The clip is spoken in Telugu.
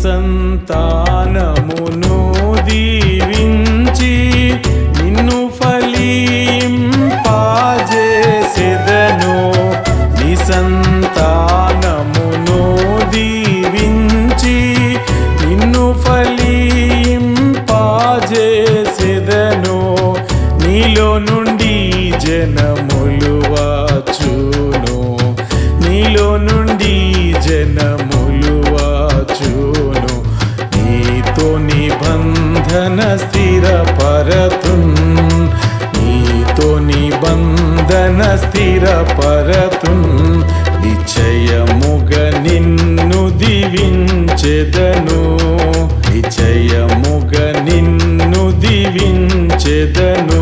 సంతానమును దీవించి నిన్ను ఫలింపజేసెదను. నీ సంతానమును దీవించి నిన్ను ఫలింపజేసెదను. నీలో నుండి జనములు వచ్చును, నీలో నుండి జనములు వచ్చును. నీతో నిబంధన స్థిరపరతున్, నీతో నిబంధన స్థిరపరతున్. నిశ్చయముగ నిన్ను దీవించెదను, నిశ్చయముగ నిన్ను దీవించెదను.